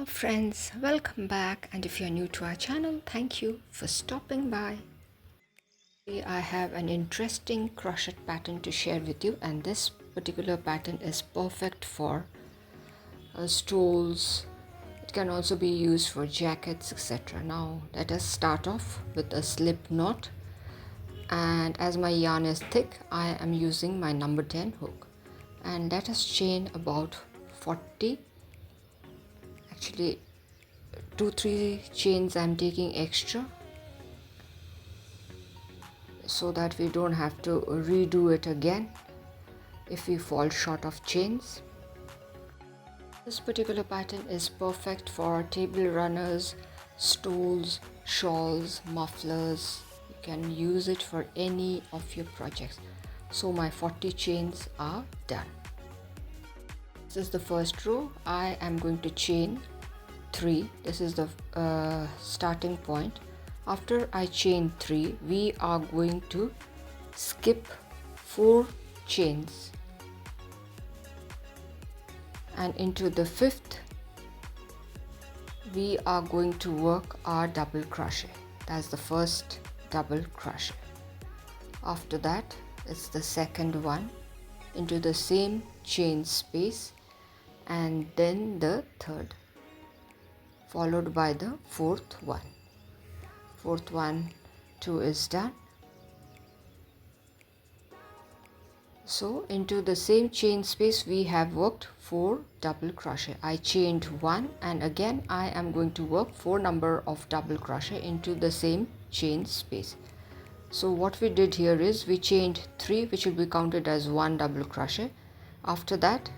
Hello friends, welcome back, and if you're new to our channel, thank you for stopping by. Today I have an interesting crochet pattern to share with you, and this particular pattern is perfect for stoles. It can also be used for jackets, etc. Now let us start off with a slip knot, and as my yarn is thick, I am using my number 10 hook, and let us chain about 40, actually 2-3 chains I'm taking extra so that we don't have to redo it again if we fall short of chains. This particular pattern is perfect for table runners, stoles, shawls, mufflers. You can use it for any of your projects. So my 40 chains are done. This is the first row. I am going to chain 3. This is the starting point. After I chain 3, we are going to skip 4 chains, and into the 5th we are going to work our double crochet. That's the first double crochet. After that, it's the second one into the same chain space, and then the third, followed by the fourth one. Fourth one too is done. So into the same chain space we have worked 4 double crochet. I chained 1, and again I am going to work 4 number of double crochet into the same chain space. So what we did here is we chained 3, which will be counted as 1 double crochet. After that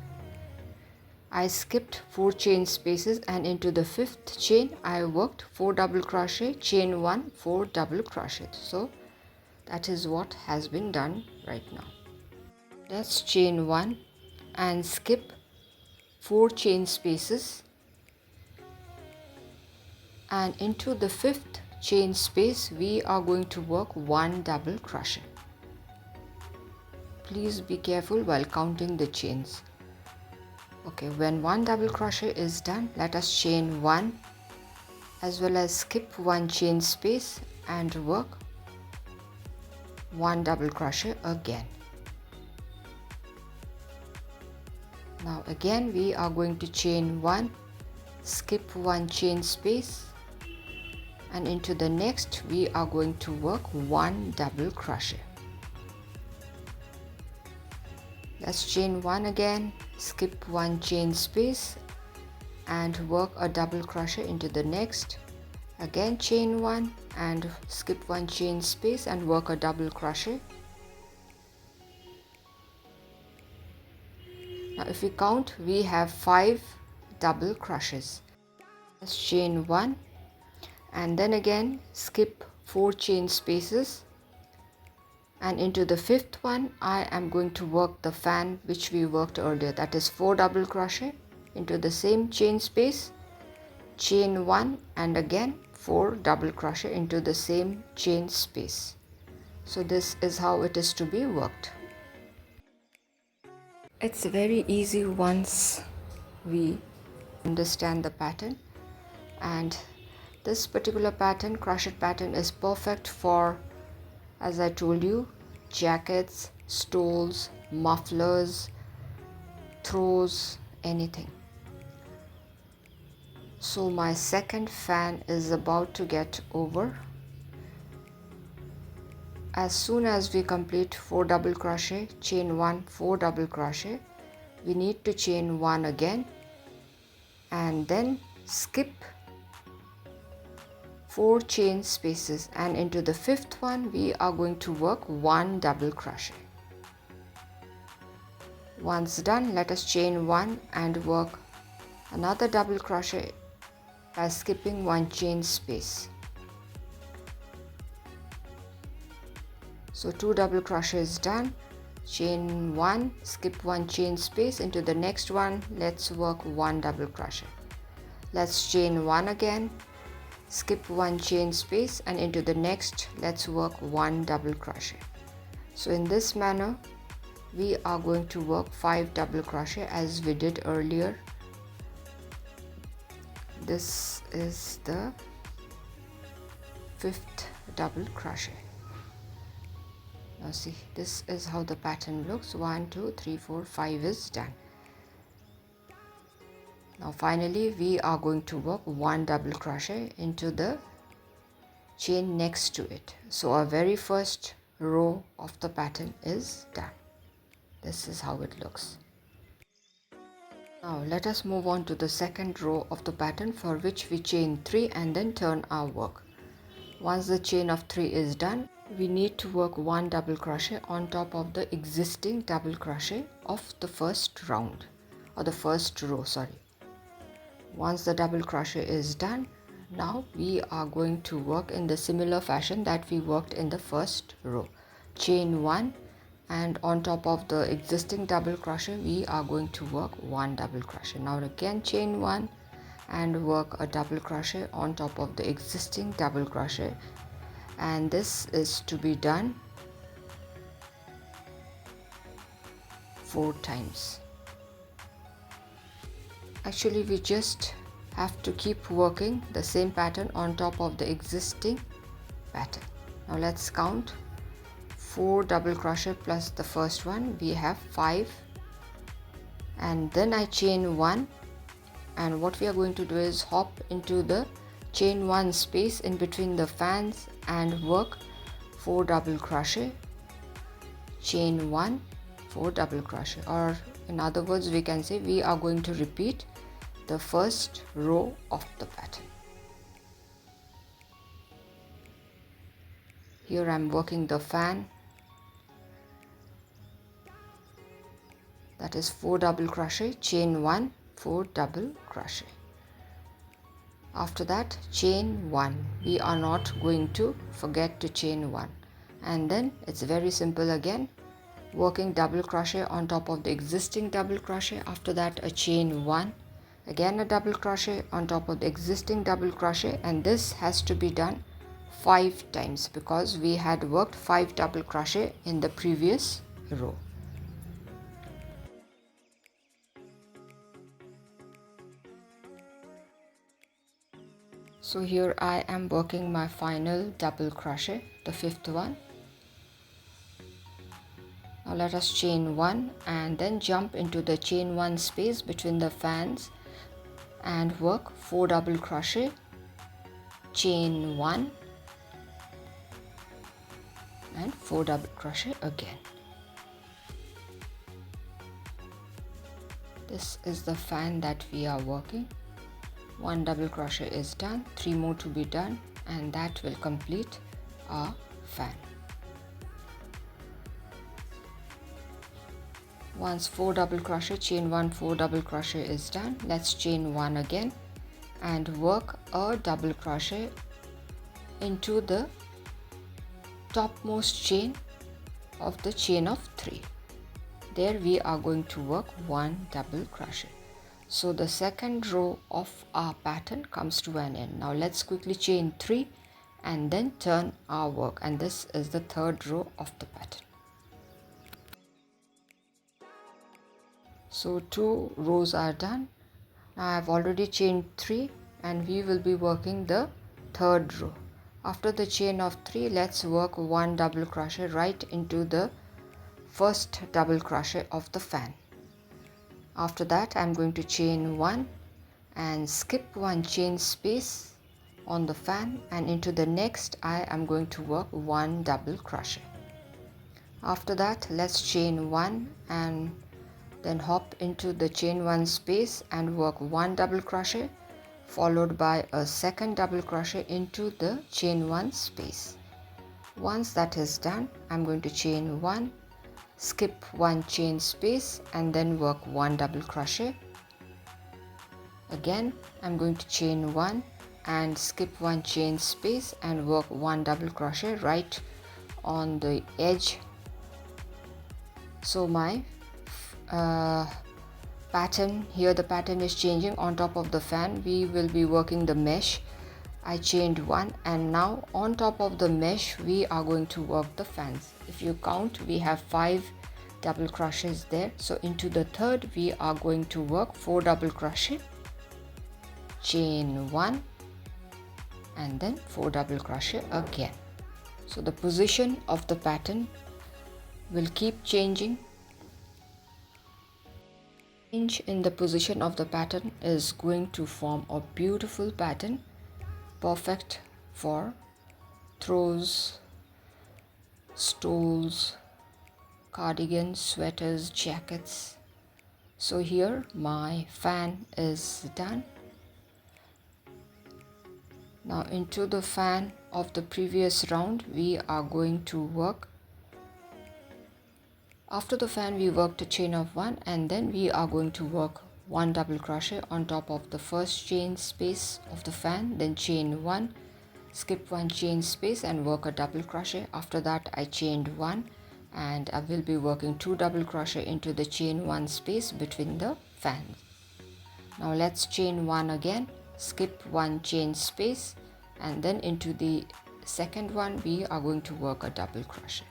I skipped 4 chain spaces, and into the 5th chain I worked 4 double crochet, chain 1, 4 double crochet. So that is what has been done right now. Let's chain 1 and skip 4 chain spaces, and into the 5th chain space we are going to work 1 double crochet. Please be careful while counting the chains. Okay, when 1 double crochet is done, let us chain 1 as well as skip 1 chain space and work 1 double crochet again. Now again we are going to chain 1, skip 1 chain space, and into the next we are going to work 1 double crochet. Let's chain 1 again, skip 1 chain space and work a double crochet into the next. Again chain 1 and skip 1 chain space and work a double crochet. Now if we count, we have 5 double crochets. Let's chain 1 and then again skip 4 chain spaces, and into the 5th one I am going to work the fan which we worked earlier, that is 4 double crochet into the same chain space, chain 1 and again 4 double crochet into the same chain space. So this is how it is to be worked. It's very easy once we understand the pattern, and this particular pattern, crochet pattern, is perfect for, as I told you, jackets, stoles, mufflers, throws, anything. So my second fan is about to get over. As soon as we complete 4 double crochet, chain 1, 4 double crochet, we need to chain 1 again and then skip 4 chain spaces, and into the 5th one we are going to work 1 double crochet. Once done, let us chain 1 and work another double crochet by skipping 1 chain space. So 2 double crochets done, chain 1, skip 1 chain space, into the next one let's work 1 double crochet. Let's chain 1 again, skip 1 chain space, and into the next let's work 1 double crochet. So in this manner we are going to work 5 double crochet as we did earlier. this is the 5th double crochet. Now see, this is how the pattern looks. 1 2 3 4 5 is done. Now finally we are going to work 1 double crochet into the chain next to it. So our very first row of the pattern is done. This is how it looks. Now let us move on to the second row of the pattern, for which we chain 3 and then turn our work. Once the chain of 3 is done, we need to work 1 double crochet on top of the existing double crochet of the first round, or the first row, sorry. Once the double crochet is done, now we are going to work in the similar fashion that we worked in the first row. Chain 1, and on top of the existing double crochet we are going to work 1 double crochet. Now again chain 1 and work a double crochet on top of the existing double crochet, and this is to be done 4 times. Actually we just have to keep working the same pattern on top of the existing pattern. Now let's count. 4 double crochet plus the first one, we have 5, and then I chain 1, and what we are going to do is hop into the chain 1 space in between the fans and work 4 double crochet, chain 1, 4 double crochet, or in other words we can say we are going to repeat the first row of the pattern. Here I am working the fan, that is 4 double crochet, chain 1, 4 double crochet. After that chain 1, we are not going to forget to chain 1, and then it's very simple again, working double crochet on top of the existing double crochet. After that a chain 1, again a double crochet on top of the existing double crochet, and this has to be done 5 times because we had worked 5 double crochet in the previous row. So here I am working my final double crochet, the 5th one. Now let us chain 1 and then jump into the chain 1 space between the fans and work 4 double crochet, chain 1 and 4 double crochet again. This is the fan that we are working. 1 double crochet is done, 3 more to be done, and that will complete our fan. Once 4 double crochet, chain 1, 4 double crochet is done, let's chain 1 again and work a double crochet into the topmost chain of the chain of 3. There we are going to work 1 double crochet. So the second row of our pattern comes to an end. Now let's quickly chain 3 and then turn our work, and this is the third row of the pattern. So 2 rows are done. Now I have already chained 3 and we will be working the third row. After the chain of 3, let's work 1 double crochet right into the first double crochet of the fan. After that I am going to chain 1 and skip 1 chain space on the fan, and into the next I am going to work 1 double crochet. After that let's chain 1 and then hop into the chain 1 space and work 1 double crochet, followed by a second double crochet into the chain 1 space. Once that is done, I'm going to chain 1, skip 1 chain space and then work 1 double crochet. Again I'm going to chain 1 and skip 1 chain space and work 1 double crochet right on the edge. So my pattern here, the pattern is changing. On top of the fan we will be working the mesh. I chained 1 and now on top of the mesh we are going to work the fans. If you count, we have 5 double crochets there. So into the third we are going to work 4 double crochet, chain 1 and then 4 double crochet again. So the position of the pattern will keep changing. Change in the position of the pattern is going to form a beautiful pattern, perfect for throws, stoles, cardigans, sweaters, jackets. So here my fan is done. Now into the fan of the previous round we are going to work. After the fan we worked a chain of 1 and then we are going to work 1 double crochet on top of the first chain space of the fan, then chain 1, skip 1 chain space and work a double crochet. After that I chained 1 and I will be working 2 double crochet into the chain 1 space between the fans. Now let's chain 1 again, skip 1 chain space and then into the second one we are going to work a double crochet.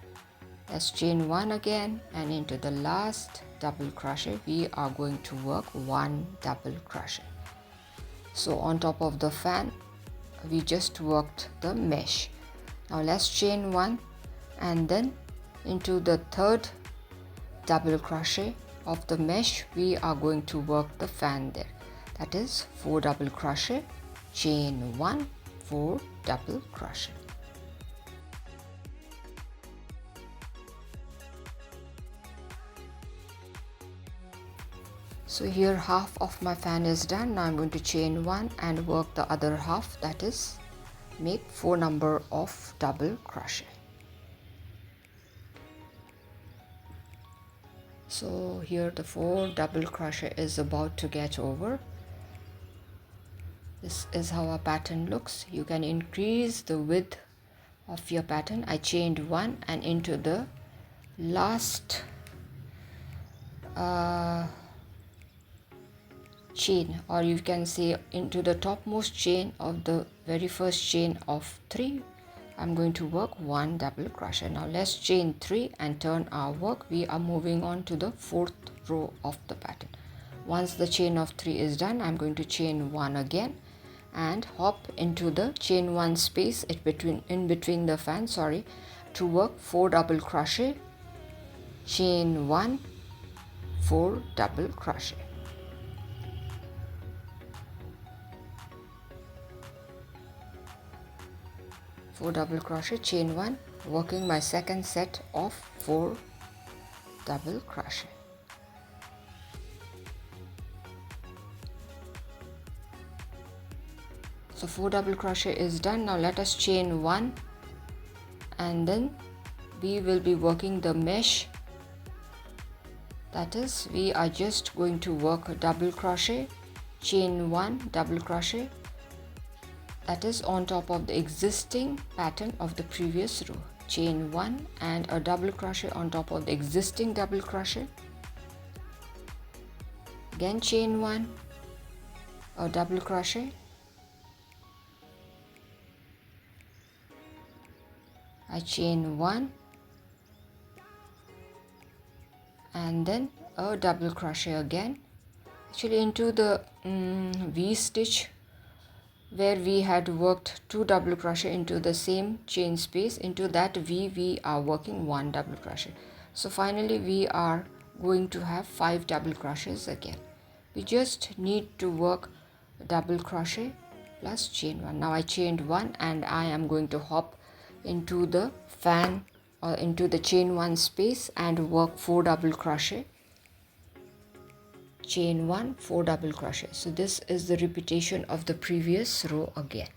Let's chain 1 again and into the last double crochet we are going to work 1 double crochet. So on top of the fan we just worked the mesh. Now let's chain 1 and then into the third double crochet of the mesh we are going to work the fan there. That is 4 double crochet, chain 1, 4 double crochet. So here half of my fan is done. Now I'm going to chain 1 and work the other half, that is make 4 number of double crochet. So here the 4 double crochet is about to get over. This is how our pattern looks. You can increase the width of your pattern. I chained 1 and into the last chain, or you can say into the topmost chain of the very first chain of 3 I'm going to work 1 double crochet. Now let's chain 3 and turn our work. We are moving on to the 4th row of the pattern. Once the chain of 3 is done, I'm going to chain 1 again and hop into the chain 1 space in between the fan, to work 4 double crochet, chain 1, 4 double crochet. Double crochet, chain 1, working my second set of 4 double crochet. So 4 double crochet is done. Now let us chain 1 and then we will be working the mesh. That is, we are just going to work a double crochet, chain 1 double crochet, that is on top of the existing pattern of the previous row. Chain 1 and a double crochet on top of the existing double crochet. Again chain 1, a double crochet, I chain 1 and then a double crochet again, actually into the V stitch where we had worked 2 double crochet into the same chain space. Into that V we are working 1 double crochet. So finally we are going to have 5 double crochets again. We just need to work double crochet plus chain 1. Now I chained 1 and I am going to hop into the fan or into the chain 1 space and work 4 double crochet, chain 1, 4 double crochet. So this is the repetition of the previous row again.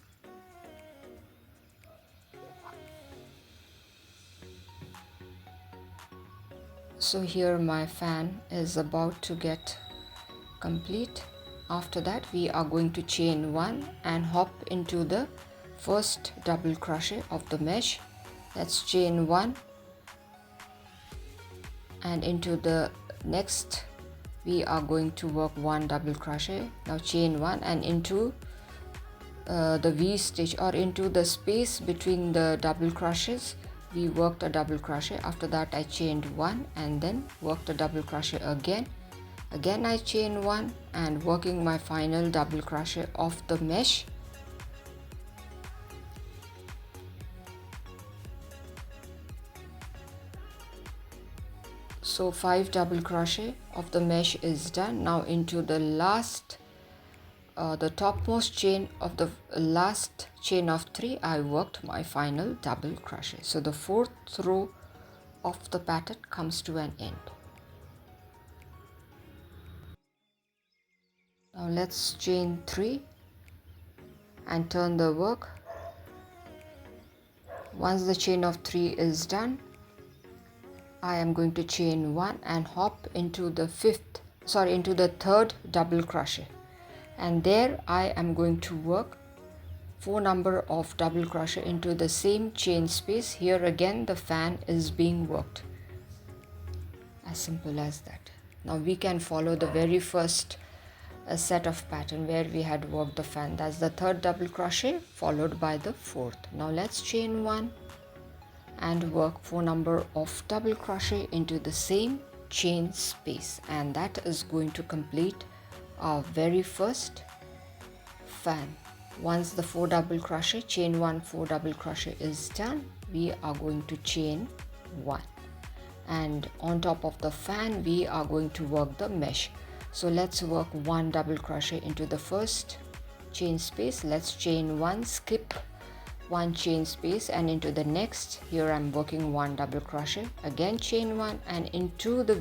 So here my fan is about to get complete. After that we are going to chain 1 and hop into the first double crochet of the mesh. Let's chain 1 and into the next we are going to work 1 double crochet. Now chain 1 and into the V stitch or into the space between the double crochets we worked a double crochet. After that I chained 1 and then worked a double crochet again. Again I chain 1 and working my final double crochet of the mesh. So 5 double crochet of the mesh is done. Now into the last the topmost chain of the last chain of 3 I worked my final double crochet. So the 4th row of the pattern comes to an end. Now let's chain 3 and turn the work. Once the chain of 3 is done, I am going to chain 1 and hop into the into the 3rd double crochet, and there I am going to work 4 number of double crochet into the same chain space. Here again the fan is being worked, as simple as that. Now we can follow the very first set of pattern where we had worked the fan. That's the 3rd double crochet followed by the 4th. Now let's chain 1 and work 4 number of double crochet into the same chain space, and that is going to complete our very first fan. Once the 4 double crochet, chain 1, 4 double crochet is done, we are going to chain 1, and on top of the fan we are going to work the mesh. So let's work 1 double crochet into the first chain space. Let's chain 1, skip 1 chain space, and into the next, here I'm working 1 double crochet, again chain 1, and into the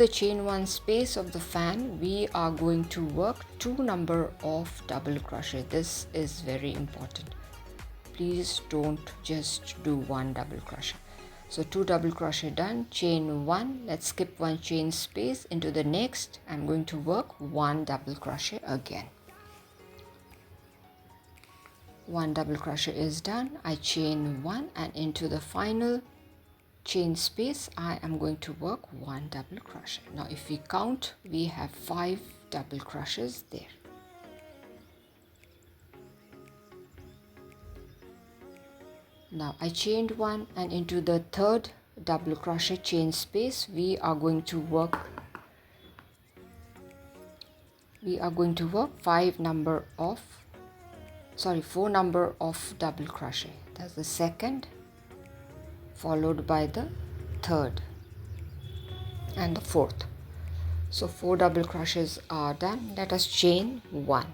chain 1 space of the fan we are going to work 2 number of double crochet. This is very important. Please don't just do 1 double crochet. So 2 double crochet done, chain 1, let's skip 1 chain space, into the next I'm going to work 1 double crochet again. 1 double crochet is done, I chain 1, and into the final chain space I am going to work 1 double crochet. Now if we count, we have 5 double crochets there. Now I chained 1, and into the 3rd double crochet chain space we are going to work 4 number of double crochet. That's the 2nd followed by the 3rd and the 4th. So 4 double crochets are done. Let us chain 1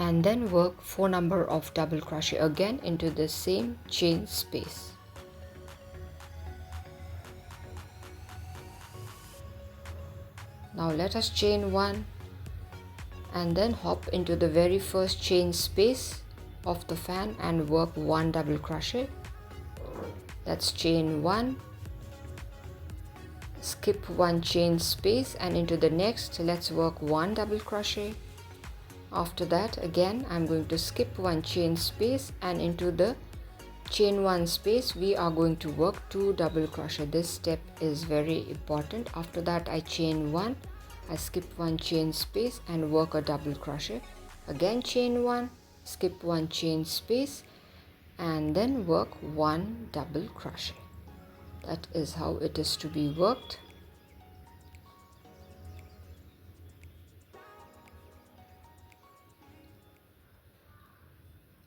and then work 4 number of double crochet again into the same chain space. Now let us chain 1 and then hop into the very first chain space of the fan and work 1 double crochet. Let's chain 1, skip 1 chain space, and into the next let's work 1 double crochet. After that again I'm going to skip 1 chain space, and into the chain 1 space we are going to work 2 double crochet. This step is very important. After that I chain 1, I skip 1 chain space and work a double crochet, again chain 1, skip 1 chain space, and then work 1 double crochet. That is how it is to be worked.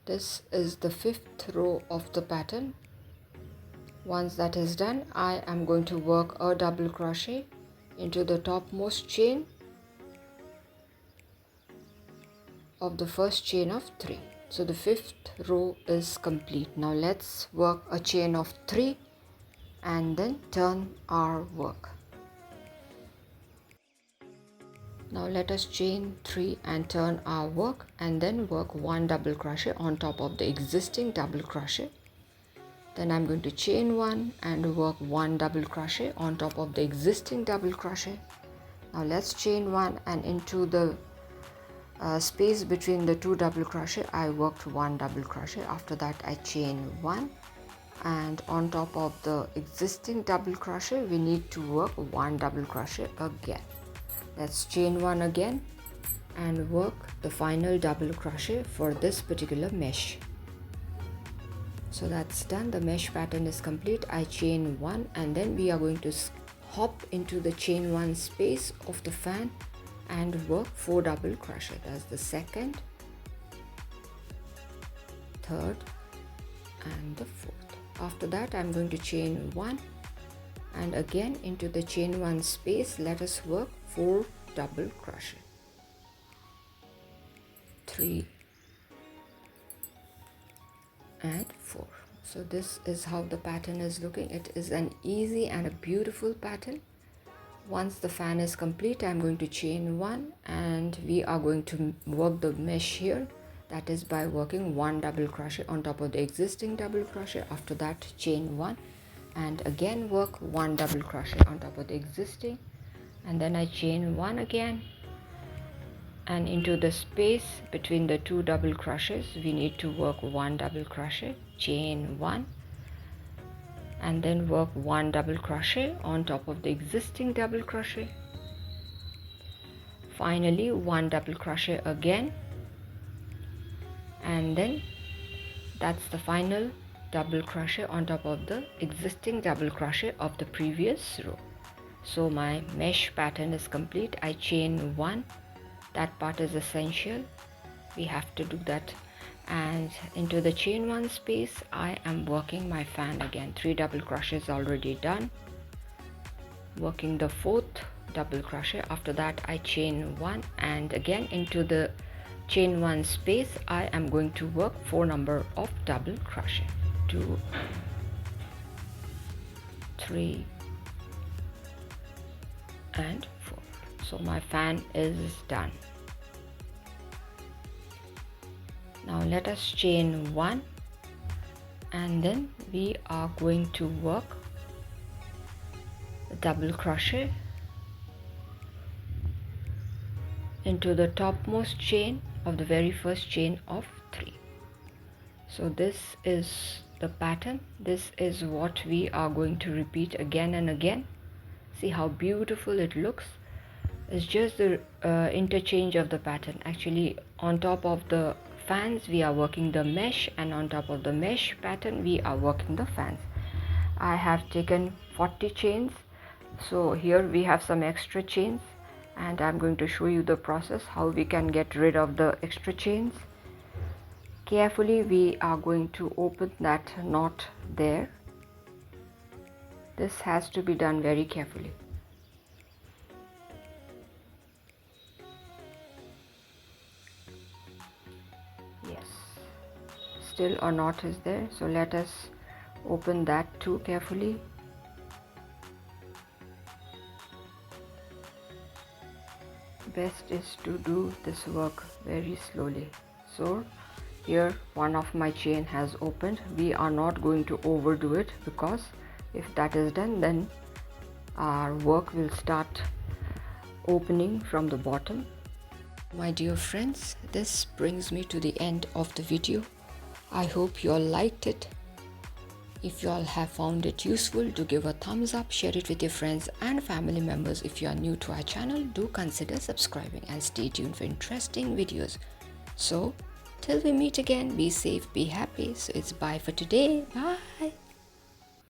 This is the 5th row of the pattern. Once that is done, I am going to work a double crochet into the topmost chain of the first chain of 3. So the 5th row is complete. Now let's work a chain of 3 and then turn our work. Now let us chain 3 and turn our work, and then work 1 double crochet on top of the existing double crochet. Then I'm going to chain 1 and work 1 double crochet on top of the existing double crochet. Now let's chain 1, and into the space between the 2 double crochet I worked 1 double crochet. After that I chain 1, and on top of the existing double crochet we need to work 1 double crochet again. Let's chain 1 again and work the final double crochet for this particular mesh. So that's done. The mesh pattern is complete. I chain 1 and then we are going to hop into the chain 1 space of the fan and work 4 double crochet. That's the second, third and the fourth. After that I'm going to chain 1 and again into the chain 1 space let us work 4 double crochet. 3 and 4. So this is how the pattern is looking. It is an easy and a beautiful pattern. Once the fan is complete, I'm going to chain 1 and we are going to work the mesh here. That is by working 1 double crochet on top of the existing double crochet. After that chain 1 and again work 1 double crochet on top of the existing, and then I chain 1 again, and into the space between the 2 double crochets we need to work 1 double crochet, chain 1 and then work 1 double crochet on top of the existing double crochet. Finally 1 double crochet again, and then that's the final double crochet on top of the existing double crochet of the previous row. So my mesh pattern is complete. I chain 1. That part is essential, we have to do that, and into the chain 1 space I am working my fan again. 3 double crochets already done, working the 4th double crochet. After that I chain 1 and again into the chain 1 space I am going to work 4 number of double crochet. 2, 3 and 4. So my fan is done. Now let us chain 1 and then we are going to work a double crochet into the topmost chain of the very first chain of 3. So this is the pattern. This is what we are going to repeat again and again. See how beautiful it looks. It's just the interchange of the pattern. Actually on top of the fans we are working the mesh, and on top of the mesh pattern we are working the fans. I have taken 40 chains, so here we have some extra chains and I'm going to show you the process how we can get rid of the extra chains. Carefully we are going to open that knot there. This has to be done very carefully. Yes, still a knot is there, so let us open that too carefully. Best is to do this work very slowly. So here one of my chain has opened. We are not going to overdo it, because if that is done then our work will start opening from the bottom. My dear friends, this brings me to the end of the video. I hope you all liked it. If you all have found it useful, do give a thumbs up, share it with your friends and family members. If you are new to our channel, do consider subscribing and stay tuned for interesting videos. So till we meet again, be safe, be happy. So it's bye for today. Bye.